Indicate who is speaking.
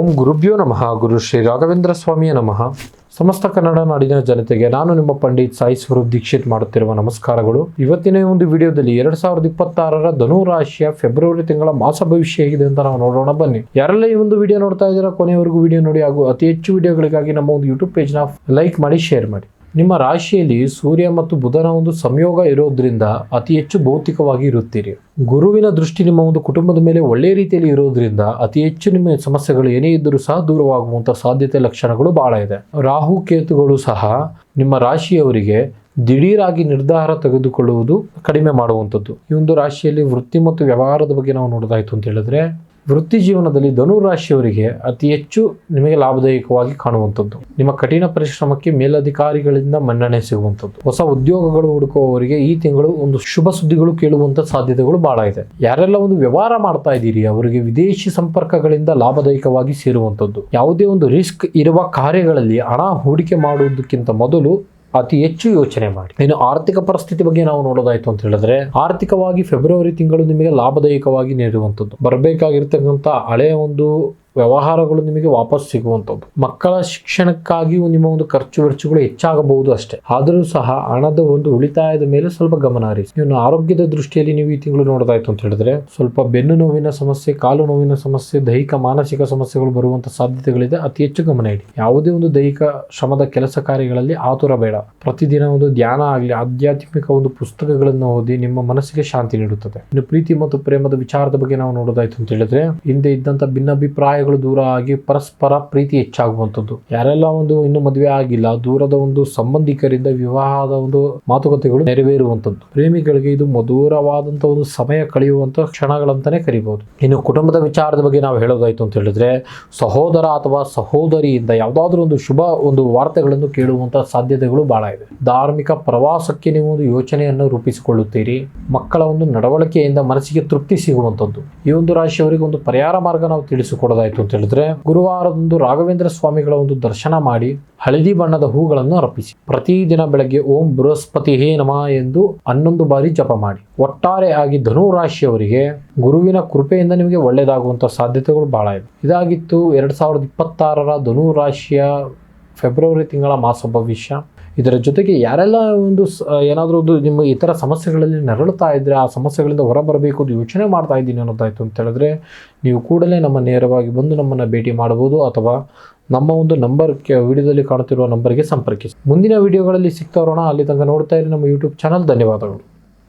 Speaker 1: ಓಂ ಗುರುಭ್ಯೋ ನಮಃ. ಗುರು ಶ್ರೀ ರಾಘವೇಂದ್ರ ಸ್ವಾಮಿಯ ನಮಃ. ಸಮಸ್ತ ಕನ್ನಡ ನಾಡಿನ ಜನತೆಗೆ ನಾನು ನಿಮ್ಮ ಪಂಡಿತ್ ಸಾಯಿ ಸ್ವರೂಪ್ ದೀಕ್ಷಿತ್ ಮಾಡುತ್ತಿರುವ ನಮಸ್ಕಾರಗಳು. ಇವತ್ತಿನ ಒಂದು ವಿಡಿಯೋದಲ್ಲಿ 2026ರ ಧನು ರಾಶಿಯ ಫೆಬ್ರವರಿ ತಿಂಗಳ ಮಾಸ ಭವಿಷ್ಯ ಹೇಗಿದೆ ಅಂತ ನಾವು ನೋಡೋಣ ಬನ್ನಿ. ಯಾರೆಲ್ಲ ಈ ಒಂದು ವಿಡಿಯೋ ನೋಡ್ತಾ ಇದ್ದೀರಾ ಕೊನೆಯವರೆಗೂ ವಿಡಿಯೋ ನೋಡಿ, ಹಾಗೂ ಅತಿ ಹೆಚ್ಚು ವಿಡಿಯೋಗಳಿಗಾಗಿ ನಮ್ಮ ಒಂದು ಯೂಟ್ಯೂಬ್ ಪೇಜ್ನ ಲೈಕ್ ಮಾಡಿ, ಶೇರ್ ಮಾಡಿ. ನಿಮ್ಮ ರಾಶಿಯಲ್ಲಿ ಸೂರ್ಯ ಮತ್ತು ಬುಧನ ಒಂದು ಸಂಯೋಗ ಇರೋದ್ರಿಂದ ಅತಿ ಹೆಚ್ಚು ಭೌತಿಕವಾಗಿ ಇರುತ್ತೀರಿ. ಗುರುವಿನ ದೃಷ್ಟಿ ನಿಮ್ಮ ಒಂದು ಕುಟುಂಬದ ಮೇಲೆ ಒಳ್ಳೆಯ ರೀತಿಯಲ್ಲಿ ಇರೋದ್ರಿಂದ ಅತಿ ಹೆಚ್ಚು ನಿಮ್ಮ ಸಮಸ್ಯೆಗಳು ಏನೇ ಇದ್ದರೂ ಸಹ ದೂರವಾಗುವಂಥ ಸಾಧ್ಯತೆ ಲಕ್ಷಣಗಳು ಬಹಳ ಇದೆ. ರಾಹು ಕೇತುಗಳು ಸಹ ನಿಮ್ಮ ರಾಶಿಯವರಿಗೆ ದಿಢೀರಾಗಿ ನಿರ್ಧಾರ ತೆಗೆದುಕೊಳ್ಳುವುದು ಕಡಿಮೆ ಮಾಡುವಂಥದ್ದು. ಈ ಒಂದು ರಾಶಿಯಲ್ಲಿ ವೃತ್ತಿ ಮತ್ತು ವ್ಯವಹಾರದ ಬಗ್ಗೆ ನಾವು ನೋಡೋದಾಯ್ತು ಅಂತ ಹೇಳಿದ್ರೆ, ವೃತ್ತಿ ಜೀವನದಲ್ಲಿ ಧನು ರಾಶಿಯವರಿಗೆ ಅತಿ ಹೆಚ್ಚು ನಿಮಗೆ ಲಾಭದಾಯಕವಾಗಿ ಕಾಣುವಂಥದ್ದು. ನಿಮ್ಮ ಕಠಿಣ ಪರಿಶ್ರಮಕ್ಕೆ ಮೇಲಧಿಕಾರಿಗಳಿಂದ ಮನ್ನಣೆ ಸಿಗುವಂಥದ್ದು. ಹೊಸ ಉದ್ಯೋಗಗಳು ಹುಡುಕುವವರಿಗೆ ಈ ತಿಂಗಳು ಒಂದು ಶುಭ ಸುದ್ದಿಗಳು ಕೇಳುವಂಥ ಸಾಧ್ಯತೆಗಳು ಬಹಳ ಇದೆ. ಯಾರೆಲ್ಲ ಒಂದು ವ್ಯವಹಾರ ಮಾಡ್ತಾ ಇದ್ದೀರಿ ಅವರಿಗೆ ವಿದೇಶಿ ಸಂಪರ್ಕಗಳಿಂದ ಲಾಭದಾಯಕವಾಗಿ ಸೇರುವಂಥದ್ದು. ಯಾವುದೇ ಒಂದು ರಿಸ್ಕ್ ಇರುವ ಕಾರ್ಯಗಳಲ್ಲಿ ಹಣ ಹೂಡಿಕೆ ಮಾಡುವುದಕ್ಕಿಂತ ಮೊದಲು ಅತಿ ಹೆಚ್ಚು ಯೋಚನೆ ಮಾಡಿ. ಇನ್ನು ಆರ್ಥಿಕ ಪರಿಸ್ಥಿತಿ ಬಗ್ಗೆ ನಾವು ನೋಡೋದಾಯ್ತು ಅಂತ ಹೇಳಿದ್ರೆ, ಆರ್ಥಿಕವಾಗಿ ಫೆಬ್ರವರಿ ತಿಂಗಳು ನಿಮಗೆ ಲಾಭದಾಯಕವಾಗಿ ನೀಡುವಂಥದ್ದು. ಬರಬೇಕಾಗಿರ್ತಕ್ಕಂಥ ಹಳೆಯ ಒಂದು ವ್ಯವಹಾರಗಳು ನಿಮಗೆ ವಾಪಸ್ ಸಿಗುವಂಥದ್ದು. ಮಕ್ಕಳ ಶಿಕ್ಷಣಕ್ಕಾಗಿಯೂ ನಿಮ್ಮ ಒಂದು ಖರ್ಚು ವೆಚ್ಚಗಳು ಹೆಚ್ಚಾಗಬಹುದು ಅಷ್ಟೇ. ಆದರೂ ಸಹ ಹಣದ ಒಂದು ಉಳಿತಾಯದ ಮೇಲೆ ಸ್ವಲ್ಪ ಗಮನ ಹರಿಸಿ. ಇನ್ನು ಆರೋಗ್ಯದ ದೃಷ್ಟಿಯಲ್ಲಿ ನೀವು ಈ ತಿಂಗಳು ನೋಡೋದಾಯ್ತು ಅಂತ ಹೇಳಿದ್ರೆ, ಸ್ವಲ್ಪ ಬೆನ್ನು ನೋವಿನ ಸಮಸ್ಯೆ, ಕಾಲು ನೋವಿನ ಸಮಸ್ಯೆ, ದೈಹಿಕ ಮಾನಸಿಕ ಸಮಸ್ಯೆಗಳು ಬರುವಂತ ಸಾಧ್ಯತೆಗಳಿದೆ. ಅತಿ ಹೆಚ್ಚು ಗಮನ ಇಡಿ. ಯಾವುದೇ ಒಂದು ದೈಹಿಕ ಶ್ರಮದ ಕೆಲಸ ಕಾರ್ಯಗಳಲ್ಲಿ ಆತುರ ಬೇಡ. ಪ್ರತಿದಿನ ಒಂದು ಧ್ಯಾನ ಆಗಲಿ, ಆಧ್ಯಾತ್ಮಿಕ ಒಂದು ಪುಸ್ತಕಗಳನ್ನು ಓದಿ ನಿಮ್ಮ ಮನಸ್ಸಿಗೆ ಶಾಂತಿ ನೀಡುತ್ತದೆ. ಇನ್ನು ಪ್ರೀತಿ ಮತ್ತು ಪ್ರೇಮದ ವಿಚಾರದ ಬಗ್ಗೆ ನಾವು ನೋಡೋದಾಯ್ತು ಅಂತ ಹೇಳಿದ್ರೆ, ಹಿಂದೆ ಇದ್ದಂತ ಭಿನ್ನಾಭಿಪ್ರಾಯ ದೂರ ಆಗಿ ಪರಸ್ಪರ ಪ್ರೀತಿ ಹೆಚ್ಚಾಗುವಂಥದ್ದು. ಯಾರೆಲ್ಲ ಒಂದು ಇನ್ನು ಮದುವೆ ಆಗಿಲ್ಲ, ದೂರದ ಒಂದು ಸಂಬಂಧಿಕರಿಂದ ವಿವಾಹದ ಒಂದು ಮಾತುಕತೆಗಳು ನೆರವೇರುವಂಥದ್ದು. ಪ್ರೇಮಿಗಳಿಗೆ ಇದು ಮಧುರವಾದಂಥ ಒಂದು ಸಮಯ ಕಳೆಯುವಂಥ ಕ್ಷಣಗಳಂತಾನೆ ಕರಿಬಹುದು. ಇನ್ನು ಕುಟುಂಬದ ವಿಚಾರದ ಬಗ್ಗೆ ನಾವು ಹೇಳೋದಾಯ್ತು ಅಂತ ಹೇಳಿದ್ರೆ, ಸಹೋದರ ಅಥವಾ ಸಹೋದರಿಯಿಂದ ಯಾವುದಾದ್ರೂ ಒಂದು ಶುಭ ಒಂದು ವಾರ್ತೆಗಳನ್ನು ಕೇಳುವಂತಹ ಸಾಧ್ಯತೆಗಳು ಬಹಳ ಇದೆ. ಧಾರ್ಮಿಕ ಪ್ರವಾಸಕ್ಕೆ ನೀವು ಒಂದು ಯೋಚನೆಯನ್ನು ರೂಪಿಸಿಕೊಳ್ಳುತ್ತೀರಿ. ಮಕ್ಕಳ ಒಂದು ನಡವಳಿಕೆಯಿಂದ ಮನಸ್ಸಿಗೆ ತೃಪ್ತಿ ಸಿಗುವಂಥದ್ದು. ಈ ಒಂದು ರಾಶಿಯವರಿಗೆ ಒಂದು ಪರಿಹಾರ ಮಾರ್ಗ ನಾವು ತಿಳಿಸಿಕೊಡೋದಾಯ್ತು ಅಂತ ಹೇಳಿದ್ರೆ, ಗುರುವಾರದಂದು ರಾಘವೇಂದ್ರ ಸ್ವಾಮಿಗಳ ಒಂದು ದರ್ಶನ ಮಾಡಿ ಹಳದಿ ಬಣ್ಣದ ಹೂಗಳನ್ನು ಅರ್ಪಿಸಿ. ಪ್ರತಿದಿನ ಬೆಳಗ್ಗೆ ಓಂ ಬೃಹಸ್ಪತಿ ಹೇ ನಮಃ ಎಂದು 11 ಬಾರಿ ಜಪ ಮಾಡಿ. ಒಟ್ಟಾರೆ ಆಗಿ ಧನು ರಾಶಿಯವರಿಗೆ ಗುರುವಿನ ಕೃಪೆಯಿಂದ ನಿಮಗೆ ಒಳ್ಳೆಯದಾಗುವಂತಹ ಸಾಧ್ಯತೆಗಳು ಬಹಳ ಇದೆ. ಇದಾಗಿತ್ತು 2026ರ ಧನು ರಾಶಿಯ ಫೆಬ್ರವರಿ ತಿಂಗಳ ಮಾಸ ಭವಿಷ್ಯ. ಇದರ ಜೊತೆಗೆ ಯಾರೆಲ್ಲ ಒಂದು ಏನಾದರೂ ಒಂದು ನಿಮ್ಮ ಇತರ ಸಮಸ್ಯೆಗಳಲ್ಲಿ ನರಳುತ್ತಾ ಇದ್ದರೆ, ಆ ಸಮಸ್ಯೆಗಳಿಂದ ಹೊರಬರಬೇಕು ಅಂತ ಯೋಚನೆ ಮಾಡ್ತಾ ಇದ್ದೀನಿ ಅನ್ನೋದಾಯ್ತು ಅಂತ ಹೇಳಿದ್ರೆ, ನೀವು ಕೂಡಲೇ ನಮ್ಮ ನೇರವಾಗಿ ಬಂದು ನಮ್ಮನ್ನು ಭೇಟಿ ಮಾಡಬಹುದು, ಅಥವಾ ನಮ್ಮ ಒಂದು ನಂಬರ್ ವಿಡಿಯೋದಲ್ಲಿ ಕಾಣುತ್ತಿರುವ ನಂಬರ್ಗೆ ಸಂಪರ್ಕಿಸಿ. ಮುಂದಿನ ವಿಡಿಯೋಗಳಲ್ಲಿ ಸಿಗ್ತಾ ಇರೋಣ. ಅಲ್ಲಿ ತನಕ ನೋಡ್ತಾ ಇರಿ ನಮ್ಮ ಯೂಟ್ಯೂಬ್ ಚಾನಲ್. ಧನ್ಯವಾದಗಳು.